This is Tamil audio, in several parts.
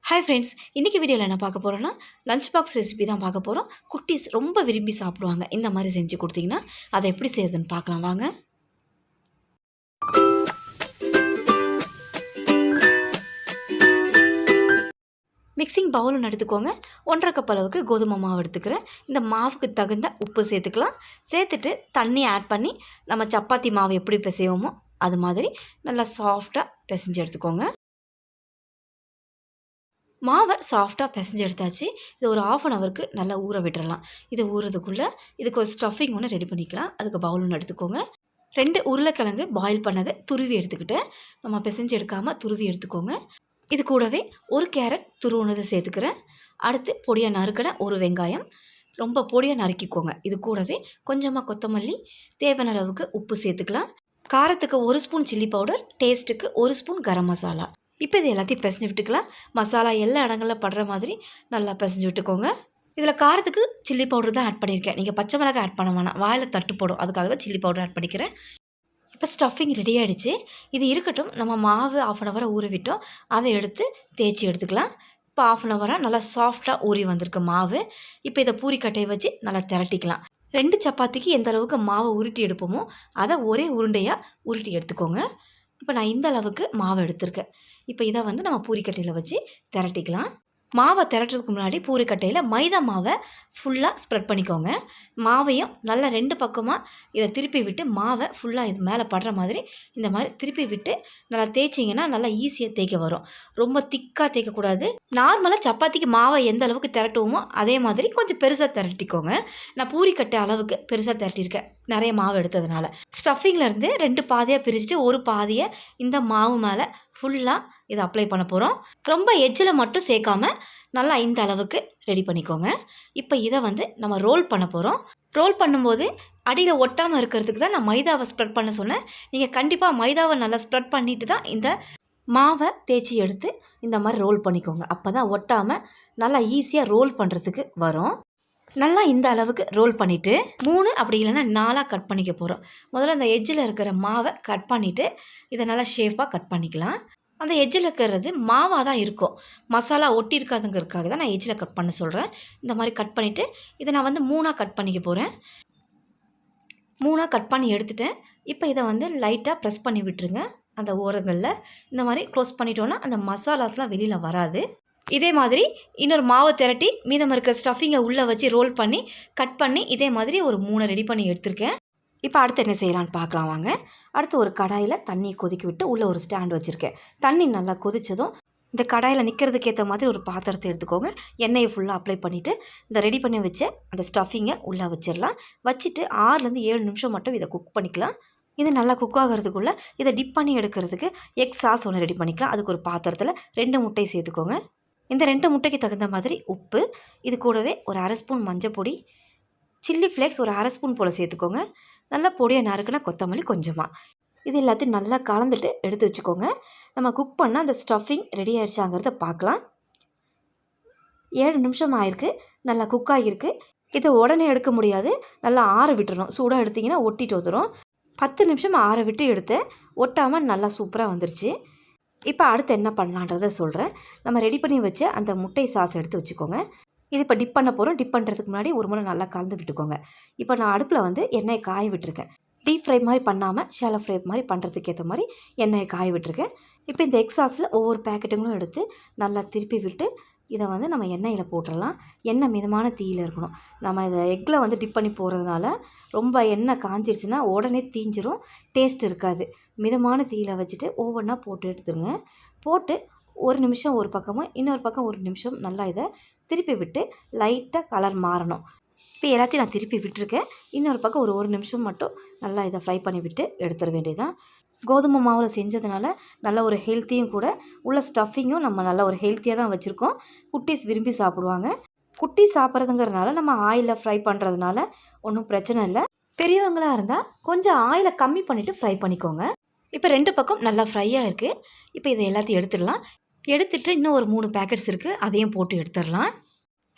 ஹாய் ஃப்ரெண்ட்ஸ், இன்றைக்கி வீடியோவில் என்ன பார்க்க போகிறோன்னா லஞ்ச் பாக்ஸ் ரெசிபி தான் பார்க்க போகிறோம். குட்டீஸ் ரொம்ப விரும்பி சாப்பிடுவாங்க. இந்த மாதிரி செஞ்சு கொடுத்தீங்கன்னா அதை எப்படி செய்யுதுன்னு பார்க்கலாம் வாங்க. மிக்சிங் பவுல் ஒன்று எடுத்துக்கோங்க. 1.5 கப் அளவுக்கு கோதுமை மாவு எடுத்துக்கிறேன். இந்த மாவுக்கு தகுந்த உப்பு சேர்த்துக்கலாம். சேர்த்துட்டு தண்ணி ஆட் பண்ணி நம்ம சப்பாத்தி மாவு எப்படி பிசைவோமோ அது மாதிரி நல்லா சாஃப்டாக பிசைஞ்சு எடுத்துக்கோங்க. மாவை சாஃப்டாக பிசைஞ்சு எடுத்தாச்சு. இது ஒரு 1/2 ஹவருக்கு நல்லா ஊற விட்டுறலாம். இது ஊறுறதுக்குள்ளே இதுக்கு ஒரு ஸ்டஃபிங் ஒன்று ரெடி பண்ணிக்கலாம். அதுக்கு பவுல் ஒன்று எடுத்துக்கோங்க. 2 உருளைக்கிழங்கு பாயில் பண்ணதை துருவி எடுத்துக்கிட்டேன். நம்ம பிசைஞ்சு எடுக்காமல் துருவி எடுத்துக்கோங்க. இது கூடவே 1 கேரட் துருவுனதை சேர்த்துக்கிறேன். அடுத்து பொடியாக நறுக்கின 1 வெங்காயம் ரொம்ப பொடியாக நறுக்கிக்கோங்க. இது கூடவே கொஞ்சமாக கொத்தமல்லி, தேவையான அளவுக்கு உப்பு சேர்த்துக்கலாம். காரத்துக்கு 1 ஸ்பூன் சில்லி பவுடர், டேஸ்ட்டுக்கு 1 ஸ்பூன் கரம் மசாலா. இப்போ இது எல்லாத்தையும் பிசைஞ்சு விட்டுக்கலாம். மசாலா எல்லா இடங்களில் படுற மாதிரி நல்லா பிசைஞ்சு விட்டுக்கோங்க. இதில் காரத்துக்கு சில்லி பவுடர் தான் ஆட் பண்ணியிருக்கேன். நீங்கள் பச்சை மிளகாய் ஆட் பண்ண வேணாம், வாயில் தட்டு போடும். அதுக்காக தான் சில்லி பவுடர் ஆட் பண்ணிக்கிறேன். இப்போ ஸ்டஃபிங் ரெடி ஆகிடுச்சு. இது இருக்கட்டும். நம்ம மாவு 1/2 ஹவரை ஊற விட்டோம். அதை எடுத்து தேய்ச்சி எடுத்துக்கலாம். இப்போ 1/2 ஹவராக நல்லா சாஃப்டாக ஊறி வந்திருக்கு மாவு. இப்போ இதை பூரிக்கட்டையை வச்சு நல்லா திரட்டிக்கலாம். 2 சப்பாத்திக்கு எந்த அளவுக்கு மாவை உருட்டி எடுப்போமோ அதை ஒரே உருண்டையாக உருட்டி எடுத்துக்கோங்க. இப்போ நான் இந்த அளவுக்கு மாவை எடுத்திருக்கேன். இப்போ இதை நம்ம பூரிக்கட்டையில் வச்சு திரட்டிக்கலாம். மாவை திரட்டுறதுக்கு முன்னாடி பூரிக்கட்டையில் மைதா மாவை ஃபுல்லாக ஸ்ப்ரெட் பண்ணிக்கோங்க. மாவையும் நல்லா 2 பக்கமாக இதை திருப்பி விட்டு மாவை ஃபுல்லாக இது மேலே படுற மாதிரி இந்த மாதிரி திருப்பி விட்டு நல்லா தேய்ச்சிங்கன்னா நல்லா ஈஸியாக தேய்க்க வரும். ரொம்ப திக்காக தேய்க்கக்கூடாது. நார்மலாக சப்பாத்திக்கு மாவை எந்த அளவுக்கு திரட்டுவோமோ அதே மாதிரி கொஞ்சம் பெருசாக திரட்டிக்கோங்க. நான் பூரிக்கட்டை அளவுக்கு பெருசாக திரட்டியிருக்கேன், நிறைய மாவு எடுத்ததுனால. ஸ்டஃபிங்லேருந்து 2 பாதியாக பிரிச்சுட்டு 1 பாதியை இந்த மாவு மேலே ஃபுல்லாக இதை அப்ளை பண்ண போகிறோம். ரொம்ப எட்ஜில் மட்டும் சேர்க்காம நல்லா இந்த அளவுக்கு ரெடி பண்ணிக்கோங்க. இப்போ இதை நம்ம ரோல் பண்ண போகிறோம். ரோல் பண்ணும்போது அடியில் ஒட்டாமல் இருக்கிறதுக்கு தான் நான் மைதாவை ஸ்ப்ரெட் பண்ண சொன்னேன். நீங்கள் கண்டிப்பாக மைதாவை நல்லா ஸ்ப்ரெட் பண்ணிவிட்டு தான் இந்த மாவை தேய்ச்சி எடுத்து இந்த மாதிரி ரோல் பண்ணிக்கோங்க. அப்போ தான் ஒட்டாமல் நல்லா ஈஸியாக ரோல் பண்ணுறதுக்கு வரும். நல்லா இந்த அளவுக்கு ரோல் பண்ணிவிட்டு 3 அப்படி இல்லைன்னா 4 கட் பண்ணிக்க போகிறோம். முதல்ல அந்த எட்ஜில் இருக்கிற மாவை கட் பண்ணிவிட்டு இதை நல்லா ஷேப்பாக கட் பண்ணிக்கலாம். அந்த எட்ஜில் இருக்கிறது மாவாக தான் இருக்கும், மசாலா ஒட்டி இருக்காதுங்கிறதுக்காக தான் நான் எட்ஜில் கட் பண்ண சொல்கிறேன். இந்த மாதிரி கட் பண்ணிவிட்டு இதை நான் 3 கட் பண்ணிக்க போகிறேன். 3 கட் பண்ணி எடுத்துட்டேன். இப்போ இதை லைட்டாக ப்ரெஸ் பண்ணி விட்டுருங்க. அந்த ஓரங்களில் இந்த மாதிரி க்ளோஸ் பண்ணிட்டோன்னா அந்த மசாலாஸ்லாம் வெளியில் வராது. இதே மாதிரி இன்னொரு மாவை திரட்டி மீதம் இருக்க ஸ்டஃபிங்கை உள்ளே வச்சு ரோல் பண்ணி கட் பண்ணி இதே மாதிரி ஒரு 3 ரெடி பண்ணி எடுத்திருக்கேன். இப்போ அடுத்து என்ன செய்யலான்னு பார்க்கலாம் வாங்க. அடுத்து ஒரு கடாயில் தண்ணியை கொதிக்க விட்டு உள்ளே ஒரு ஸ்டாண்ட் வச்சுருக்கேன். தண்ணி நல்லா கொதித்ததும் இந்த கடாயில் நிற்கிறதுக்கு ஏற்ற மாதிரி ஒரு பாத்திரத்தை எடுத்துக்கோங்க. எண்ணெயை ஃபுல்லாக அப்ளை பண்ணிவிட்டு இந்த ரெடி பண்ணி வச்ச அந்த ஸ்டஃபிங்கை உள்ளே வச்சிடலாம். வச்சுட்டு 6லேருந்து 7 நிமிஷம் மட்டும் இதை குக் பண்ணிக்கலாம். இது நல்லா குக் ஆகிறதுக்குள்ளே இதை டிப் பண்ணி எடுக்கிறதுக்கு எக் சாஸ் ஒன்று ரெடி பண்ணிக்கலாம். அதுக்கு ஒரு பாத்திரத்தில் 2 முட்டை சேர்த்துக்கோங்க. இந்த 2 முட்டைக்கு தகுந்த மாதிரி உப்பு, இது கூடவே ஒரு 1/2 ஸ்பூன் மஞ்சள் பொடி, சில்லி ஃப்ளேக்ஸ் ஒரு 1/2 ஸ்பூன் போல் சேர்த்துக்கோங்க. நல்லா பொடியாக நறுக்குனா கொத்தமல்லி கொஞ்சமாக. இது எல்லாத்தையும் நல்லா கலந்துட்டு எடுத்து வச்சுக்கோங்க. நம்ம குக் பண்ண அந்த ஸ்டஃபிங் ரெடி ஆகிடுச்சாங்கிறத பார்க்கலாம். 7 நிமிஷம் ஆயிருக்கு, நல்லா குக் ஆகியிருக்கு. இதை உடனே எடுக்க முடியாது, நல்லா ஆற விட்டுறணும். சூடாக எடுத்திங்கன்னா ஒட்டிட்டு வந்துடும். 10 நிமிஷம் ஆற விட்டு எடுத்தேன், ஒட்டாமல் நல்லா சூப்பராக வந்துருச்சு. இப்போ அடுத்து என்ன பண்ணலான்றதை சொல்கிறேன். நம்ம ரெடி பண்ணி வச்ச அந்த முட்டை சாஸ் எடுத்து வச்சுக்கோங்க. இது இப்போ டிப் பண்ண போகிறோம். டிப் பண்ணுறதுக்கு முன்னாடி ஒரு முறை நல்லா கலந்து விட்டுக்கோங்க. இப்போ நான் அடுப்பில் எண்ணெயை காய விட்டுருக்கேன். டீப் ஃப்ரை மாதிரி பண்ணாமல் ஷாலோ ஃப்ரை மாதிரி பண்ணுறதுக்கு ஏற்ற மாதிரி எண்ணெயை காய விட்டுருக்கேன். இப்போ இந்த எக் சாஸில் ஒவ்வொரு பேக்கெட்டுங்களும் எடுத்து நல்லா திருப்பி விட்டு இதை நம்ம எண்ணெயில் போட்டுடலாம். எண்ணெய் மிதமான தீயில் இருக்கணும். நம்ம இதை எக்கில் டிப் பண்ணி போகிறதுனால ரொம்ப எண்ணெய் காஞ்சிருச்சுன்னா உடனே தீஞ்சிரும், டேஸ்ட் இருக்காது. மிதமான தீயில் வச்சுட்டு ஒவ்வொன்றா போட்டு எடுத்துருங்க. போட்டு 1 நிமிஷம் ஒரு பக்கமும் இன்னொரு பக்கம் 1 நிமிஷம் நல்லா இதை திருப்பி விட்டு லைட்டாக கலர் மாறணும். இப்போ எல்லாத்தையும் நான் திருப்பி விட்டுருக்கேன். இன்னொரு பக்கம் ஒரு நிமிஷம் மட்டும் நல்லா இதை ஃப்ரை பண்ணி விட்டு எடுத்துட வேண்டியதுதான். கோதுமை மாவில் செஞ்சதுனால நல்ல ஒரு ஹெல்த்தியும் கூட. உள்ள ஸ்டஃபிங்கும் நம்ம நல்ல ஒரு ஹெல்த்தியாக தான் வச்சுருக்கோம். குட்டீஸ் விரும்பி சாப்பிடுவாங்க. குட்டீஸ் சாப்பிட்றதுங்கிறதுனால நம்ம ஆயிலில் ஃப்ரை பண்ணுறதுனால ஒன்றும் பிரச்சனை இல்லை. பெரியவங்களாக இருந்தால் கொஞ்சம் ஆயிலை கம்மி பண்ணிவிட்டு ஃப்ரை பண்ணிக்கோங்க. இப்போ 2 பக்கம் நல்லா ஃப்ரையாக இருக்குது. இப்போ இதை எல்லாத்தையும் எடுத்துடலாம். எடுத்துகிட்டு இன்னும் ஒரு 3 பேக்கெட்ஸ் இருக்குது, அதையும் போட்டு எடுத்துடலாம்.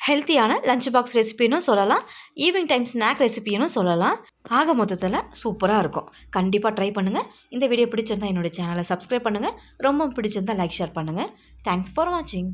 ஹெல்த்தியான லஞ்ச் பாக்ஸ் ரெசிபின்னு சொல்லலாம், ஈவினிங் டைம் ஸ்நாக் ரெசிபின்னு சொல்லலாம். ஆக மொத்தத்தில் சூப்பராக இருக்கும். கண்டிப்பாக ட்ரை பண்ணுங்கள். இந்த வீடியோ பிடிச்சிருந்தால் என்னோடய சேனலை சப்ஸ்கிரைப் பண்ணுங்கள். ரொம்ப பிடிச்சிருந்தால் லைக் ஷேர் பண்ணுங்கள். தேங்க்ஸ் ஃபார் வாட்சிங்.